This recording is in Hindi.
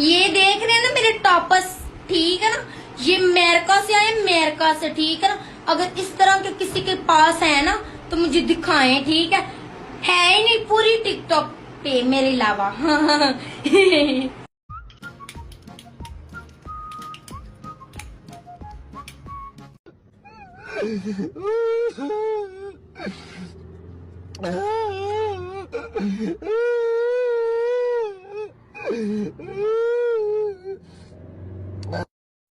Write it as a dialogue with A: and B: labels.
A: ये देख रहे हैं ना मेरे टॉपर्स, ठीक है ना। ये अमेरिका से आए, अमेरिका से, ठीक है ना। अगर इस तरह के किसी के पास है ना तो मुझे दिखाएं, ठीक है ही नहीं पूरी टिकटॉक पे मेरे अलावा।